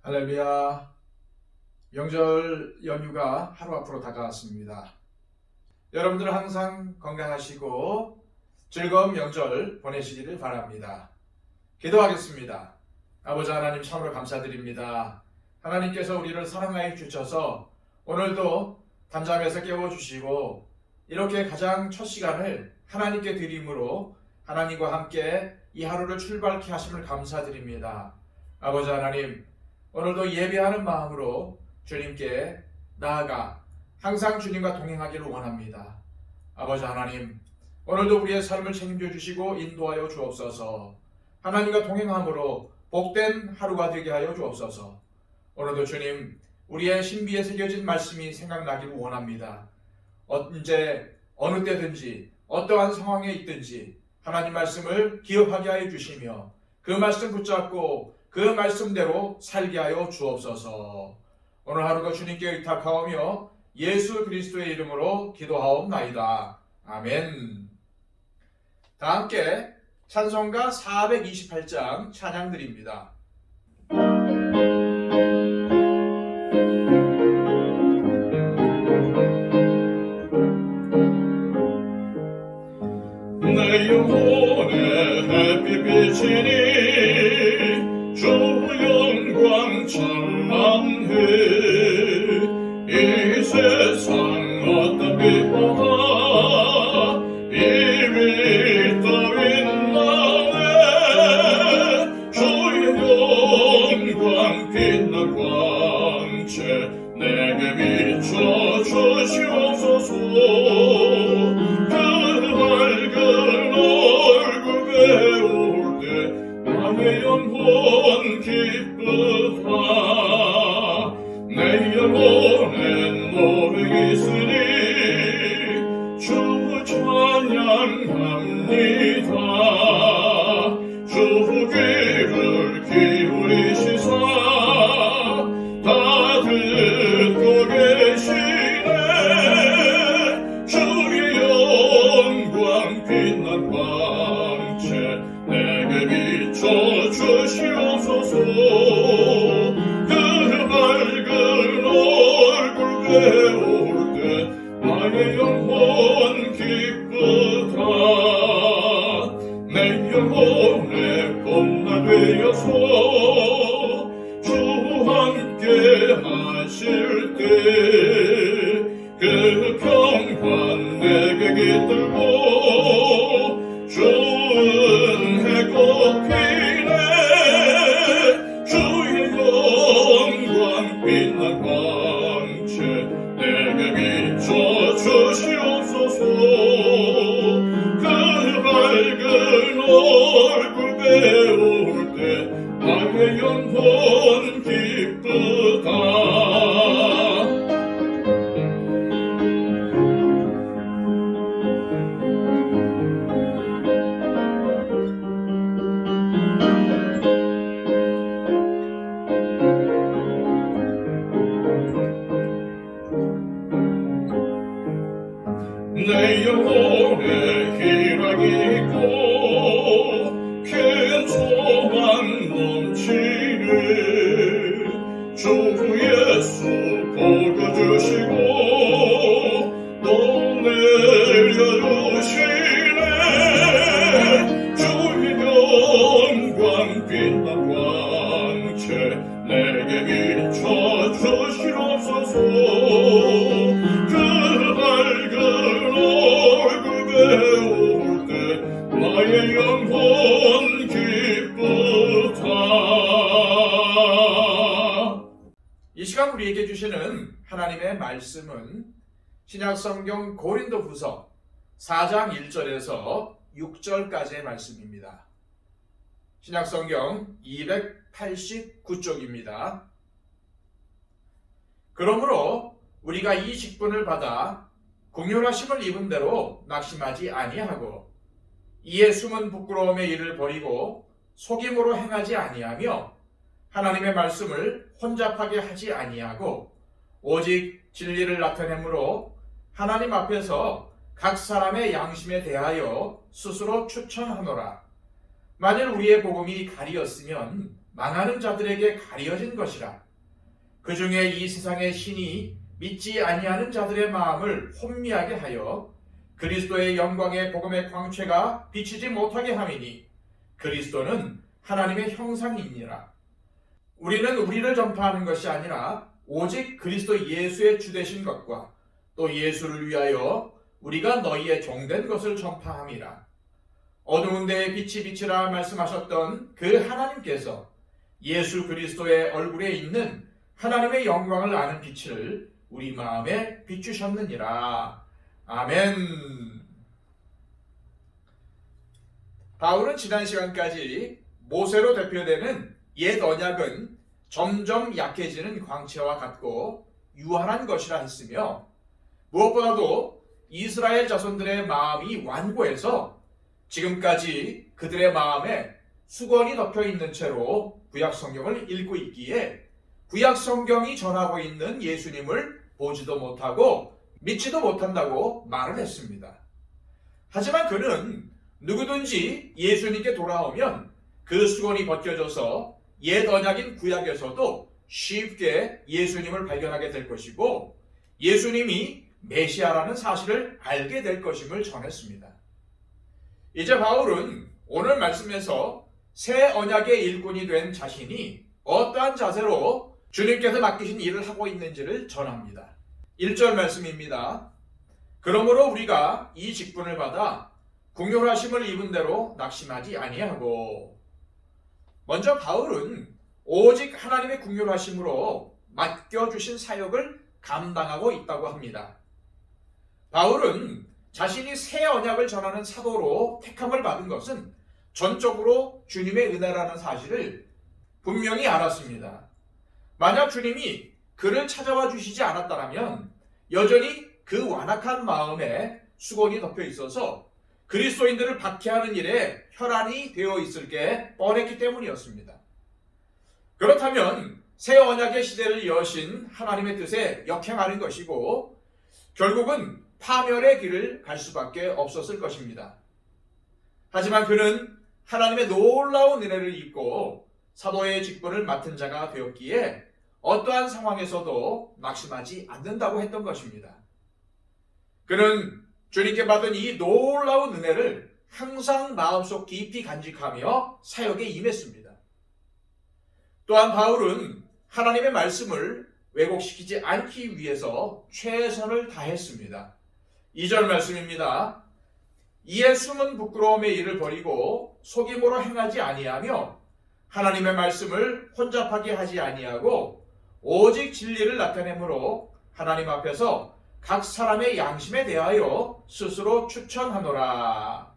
할렐루야. 명절 연휴가 하루 앞으로 다가왔습니다. 여러분들 항상 건강하시고 즐거운 명절 보내시기를 바랍니다. 기도하겠습니다. 아버지 하나님 참으로 감사드립니다. 하나님께서 우리를 사랑하여 주셔서 오늘도 잠잠에서 깨워주시고 이렇게 가장 첫 시간을 하나님께 드림으로 하나님과 함께 이 하루를 출발케 하심을 감사드립니다. 아버지 하나님, 오늘도 예배하는 마음으로 주님께 나아가 항상 주님과 동행하기를 원합니다. 아버지 하나님, 오늘도 우리의 삶을 책임져 주시고 인도하여 주옵소서. 하나님과 동행함으로 복된 하루가 되게 하여 주옵소서. 오늘도 주님, 우리의 신비에 새겨진 말씀이 생각나기를 원합니다. 언제 어느 때든지 어떠한 상황에 있든지 하나님 말씀을 기억하게 하여 주시며 그 말씀 붙잡고 그 말씀대로 살게 하여 주옵소서. 오늘 하루도 주님께 의탁하오며 예수 그리스도의 이름으로 기도하옵나이다. 아멘. 다 함께 찬송가 428장 찬양드립니다. 내 영혼의 햇빛 비치니 주 영광 찬란해. 이 세상 어떤 빛보다 비밀 따윈 나네. 주의 영광 빛난 광채 내게 비춰 주시옵소서. 그 밝은 얼굴 배울 때 나의 영혼 기쁘다. 내 영혼엔 노래 있으니 주 찬양합니다. 주 귀를 기울이시사 다 듣고 계시네. 주의 영광 빛난 광채 내게 비춰 주시옵소서. 그 밝은 얼굴 배울 때 나의 영혼 기쁘다. 내 영혼의 봄날 되어서 주 함께 하실 때 그 평화 내게 깃들고 주은 해꽃피네. 주의 영광 빛난 광채 내게 비춰 주시옵소서. 그 밝은 얼굴 배울 때 나의 영혼 기쁘다. 내 영혼에 희락이 있고 큰 소망 넘치네. 주 예수 복여주시고 또 내려주시네. 주의 영광 빛난 광채 내게 비춰 주시옵소서. 그 밝은 얼굴 배울 때 나의 영혼 기쁘다. 이 시간 우리에게 주시는 하나님의 말씀은 신약성경 고린도후서 4장 1절에서 6절까지의 말씀입니다. 신약성경 289쪽입니다. 그러므로 우리가 이 직분을 받아 긍휼하심을 입은 대로 낙심하지 아니하고 이에 숨은 부끄러움의 일을 버리고 속임으로 행하지 아니하며 하나님의 말씀을 혼잡하게 하지 아니하고 오직 진리를 나타내므로 하나님 앞에서 각 사람의 양심에 대하여 스스로 추천하노라. 만일 우리의 복음이 가리었으면 망하는 자들에게 가려진 것이라. 그 중에 이 세상의 신이 믿지 아니하는 자들의 마음을 혼미하게 하여 그리스도의 영광의 복음의 광채가 비치지 못하게 함이니 그리스도는 하나님의 형상이니라. 우리는 우리를 전파하는 것이 아니라 오직 그리스도 예수의 주되신 것과 또 예수를 위하여 우리가 너희의 종된 것을 전파함이라. 어두운 데에 빛이 비치라 말씀하셨던 그 하나님께서 예수 그리스도의 얼굴에 있는 하나님의 영광을 아는 빛을 우리 마음에 비추셨느니라. 아멘. 바울은 지난 시간까지 모세로 대표되는 옛 언약은 점점 약해지는 광채와 같고 유한한 것이라 했으며, 무엇보다도 이스라엘 자손들의 마음이 완고해서 지금까지 그들의 마음에 수건이 덮여 있는 채로 구약 성경을 읽고 있기에 구약 성경이 전하고 있는 예수님을 보지도 못하고 믿지도 못한다고 말을 했습니다. 하지만 그는 누구든지 예수님께 돌아오면 그 수건이 벗겨져서 옛 언약인 구약에서도 쉽게 예수님을 발견하게 될 것이고 예수님이 메시아라는 사실을 알게 될 것임을 전했습니다. 이제 바울은 오늘 말씀에서 새 언약의 일꾼이 된 자신이 어떠한 자세로 주님께서 맡기신 일을 하고 있는지를 전합니다. 1절 말씀입니다. 그러므로 우리가 이 직분을 받아 궁휼하심을 입은 대로 낙심하지 아니하고. 먼저 바울은 오직 하나님의 궁휼하심으로 맡겨주신 사역을 감당하고 있다고 합니다. 바울은 자신이 새 언약을 전하는 사도로 택함을 받은 것은 전적으로 주님의 은혜라는 사실을 분명히 알았습니다. 만약 주님이 그를 찾아와 주시지 않았다면 여전히 그 완악한 마음에 수건이 덮여 있어서 그리스도인들을 박해하는 일에 혈안이 되어 있을 게 뻔했기 때문이었습니다. 그렇다면 새 언약의 시대를 여신 하나님의 뜻에 역행하는 것이고 결국은 파멸의 길을 갈 수밖에 없었을 것입니다. 하지만 그는 하나님의 놀라운 은혜를 입고 사도의 직분을 맡은 자가 되었기에 어떠한 상황에서도 낙심하지 않는다고 했던 것입니다. 그는 주님께 받은 이 놀라운 은혜를 항상 마음속 깊이 간직하며 사역에 임했습니다. 또한 바울은 하나님의 말씀을 왜곡시키지 않기 위해서 최선을 다했습니다. 2절 말씀입니다. 이에 숨은 부끄러움의 일을 버리고 속임으로 행하지 아니하며 하나님의 말씀을 혼잡하게 하지 아니하고 오직 진리를 나타내므로 하나님 앞에서 각 사람의 양심에 대하여 스스로 추천하노라.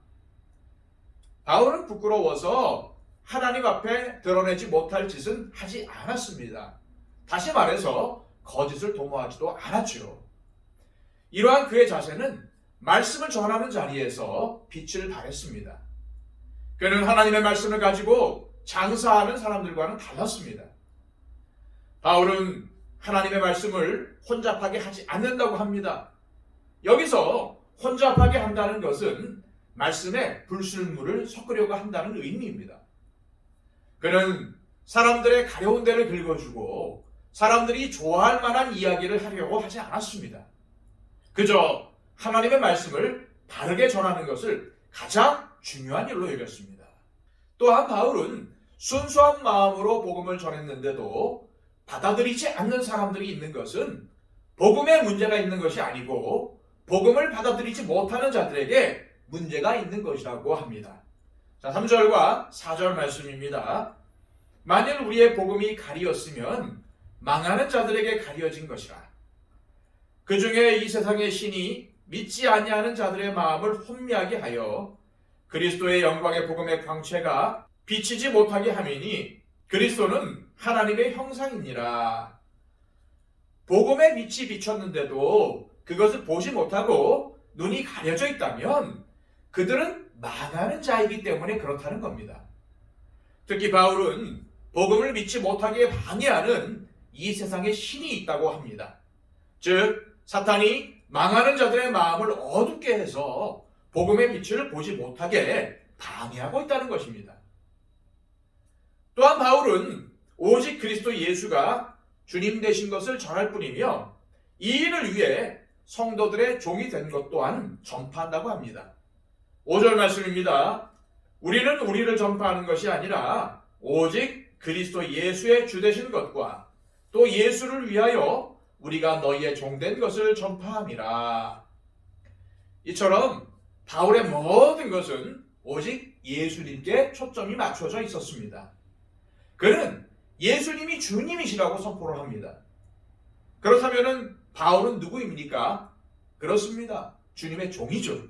바울은 부끄러워서 하나님 앞에 드러내지 못할 짓은 하지 않았습니다. 다시 말해서 거짓을 도모하지도 않았죠. 이러한 그의 자세는 말씀을 전하는 자리에서 빛을 발했습니다. 그는 하나님의 말씀을 가지고 장사하는 사람들과는 달랐습니다. 바울은 하나님의 말씀을 혼잡하게 하지 않는다고 합니다. 여기서 혼잡하게 한다는 것은 말씀에 불순물을 섞으려고 한다는 의미입니다. 그는 사람들의 가려운 데를 긁어주고 사람들이 좋아할 만한 이야기를 하려고 하지 않았습니다. 그저 하나님의 말씀을 바르게 전하는 것을 가장 중요한 일로 여겼습니다. 또한 바울은 순수한 마음으로 복음을 전했는데도 받아들이지 않는 사람들이 있는 것은 복음에 문제가 있는 것이 아니고 복음을 받아들이지 못하는 자들에게 문제가 있는 것이라고 합니다. 자, 3절과 4절 말씀입니다. 만일 우리의 복음이 가리었으면 망하는 자들에게 가려진 것이라. 그 중에 이 세상의 신이 믿지 아니하는 자들의 마음을 혼미하게 하여 그리스도의 영광의 복음의 광채가 비치지 못하게 함이니 그리스도는 하나님의 형상이니라. 복음의 빛이 비쳤는데도 그것을 보지 못하고 눈이 가려져 있다면 그들은 망하는 자이기 때문에 그렇다는 겁니다. 특히 바울은 복음을 믿지 못하게 방해하는 이 세상에 신이 있다고 합니다. 즉 사탄이 망하는 자들의 마음을 어둡게 해서 복음의 빛을 보지 못하게 방해하고 있다는 것입니다. 바울은 오직 그리스도 예수가 주님 되신 것을 전할 뿐이며 이 일을 위해 성도들의 종이 된 것 또한 전파한다고 합니다. 5절 말씀입니다. 우리는 우리를 전파하는 것이 아니라 오직 그리스도 예수의 주 되신 것과 또 예수를 위하여 우리가 너희의 종된 것을 전파함이라. 이처럼 바울의 모든 것은 오직 예수님께 초점이 맞춰져 있었습니다. 그는 예수님이 주님이시라고 선포를 합니다. 그렇다면 바울은 누구입니까? 그렇습니다. 주님의 종이죠.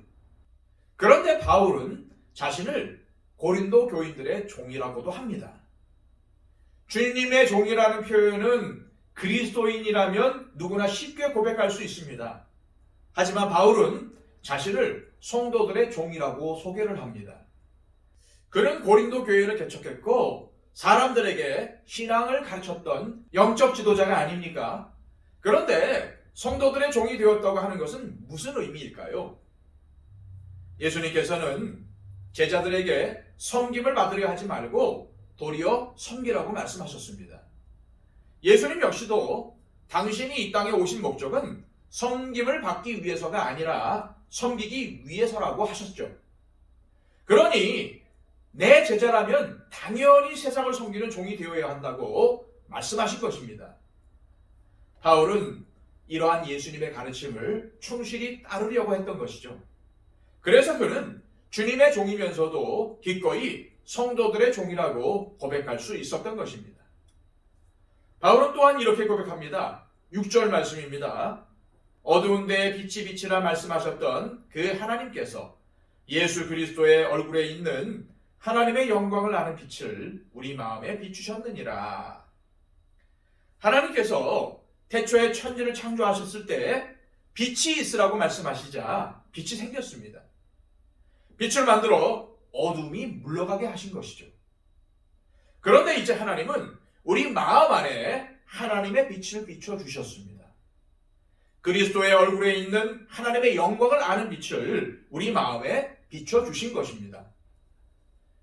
그런데 바울은 자신을 고린도 교인들의 종이라고도 합니다. 주님의 종이라는 표현은 그리스도인이라면 누구나 쉽게 고백할 수 있습니다. 하지만 바울은 자신을 성도들의 종이라고 소개를 합니다. 그는 고린도 교회를 개척했고 사람들에게 신앙을 가르쳤던 영적 지도자가 아닙니까? 그런데 성도들의 종이 되었다고 하는 것은 무슨 의미일까요? 예수님께서는 제자들에게 섬김을 받으려 하지 말고 도리어 섬기라고 말씀하셨습니다. 예수님 역시도 당신이 이 땅에 오신 목적은 섬김을 받기 위해서가 아니라 섬기기 위해서라고 하셨죠. 그러니 내 제자라면 당연히 세상을 섬기는 종이 되어야 한다고 말씀하신 것입니다. 바울은 이러한 예수님의 가르침을 충실히 따르려고 했던 것이죠. 그래서 그는 주님의 종이면서도 기꺼이 성도들의 종이라고 고백할 수 있었던 것입니다. 바울은 또한 이렇게 고백합니다. 6절 말씀입니다. 어두운 데에 빛이 비치라 말씀하셨던 그 하나님께서 예수 그리스도의 얼굴에 있는 하나님의 영광을 아는 빛을 우리 마음에 비추셨느니라. 하나님께서 태초에 천지를 창조하셨을 때 빛이 있으라고 말씀하시자 빛이 생겼습니다. 빛을 만들어 어둠이 물러가게 하신 것이죠. 그런데 이제 하나님은 우리 마음 안에 하나님의 빛을 비춰주셨습니다. 그리스도의 얼굴에 있는 하나님의 영광을 아는 빛을 우리 마음에 비춰주신 것입니다.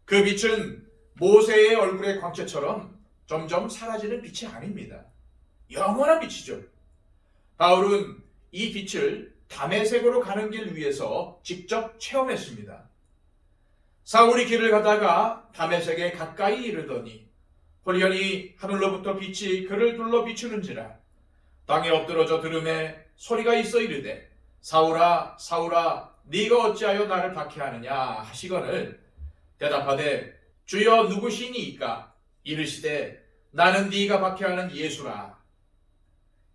그 빛은 모세의 얼굴의 광채처럼 점점 사라지는 빛이 아닙니다. 영원한 빛이죠. 바울은 이 빛을 다메섹으로 가는 길 위에서 직접 체험했습니다. 사울이 길을 가다가 다메섹에 가까이 이르더니 홀연히 하늘로부터 빛이 그를 둘러 비추는지라. 땅에 엎드러져 들음에 소리가 있어 이르되 사울아 사울아 네가 어찌하여 나를 박해하느냐 하시거늘 대답하되 주여 누구시니이까? 이르시되 나는 네가 박해하는 예수라.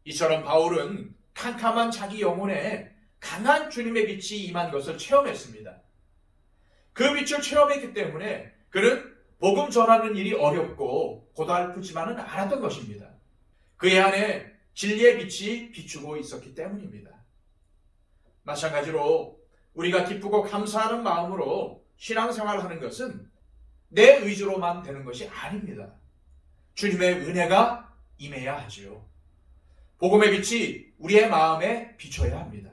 이처럼 바울은 캄캄한 자기 영혼에 강한 주님의 빛이 임한 것을 체험했습니다. 그 빛을 체험했기 때문에 그는 복음 전하는 일이 어렵고 고달프지만은 않았던 것입니다. 그의 안에 진리의 빛이 비추고 있었기 때문입니다. 마찬가지로 우리가 기쁘고 감사하는 마음으로 신앙생활을 하는 것은 내 의지로만 되는 것이 아닙니다. 주님의 은혜가 임해야 하지요. 복음의 빛이 우리의 마음에 비춰야 합니다.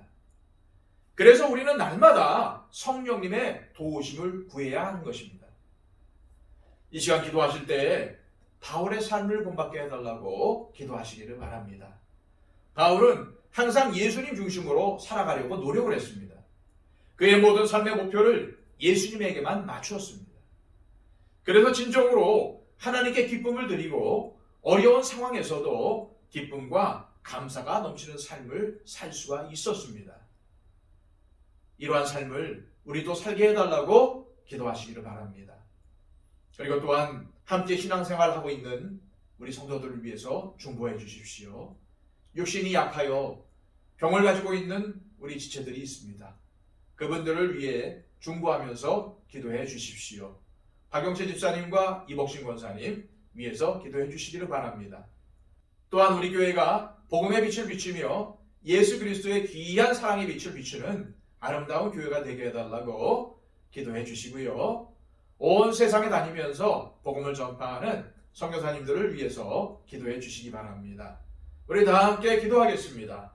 그래서 우리는 날마다 성령님의 도우심을 구해야 하는 것입니다. 이 시간 기도하실 때 바울의 삶을 본받게 해달라고 기도하시기를 바랍니다. 바울은 항상 예수님 중심으로 살아가려고 노력을 했습니다. 그의 모든 삶의 목표를 예수님에게만 맞추었습니다. 그래서 진정으로 하나님께 기쁨을 드리고 어려운 상황에서도 기쁨과 감사가 넘치는 삶을 살 수가 있었습니다. 이러한 삶을 우리도 살게 해달라고 기도하시기를 바랍니다. 그리고 또한 함께 신앙생활을 하고 있는 우리 성도들을 위해서 중보해 주십시오. 육신이 약하여 병을 가지고 있는 우리 지체들이 있습니다. 그분들을 위해 중보하면서 기도해 주십시오. 박영채 집사님과 이복신 권사님 위해서 기도해 주시기를 바랍니다. 또한 우리 교회가 복음의 빛을 비추며 예수 그리스도의 귀한 사랑의 빛을 비추는 아름다운 교회가 되게 해달라고 기도해 주시고요. 온 세상에 다니면서 복음을 전파하는 선교사님들을 위해서 기도해 주시기 바랍니다. 우리 다 함께 기도하겠습니다.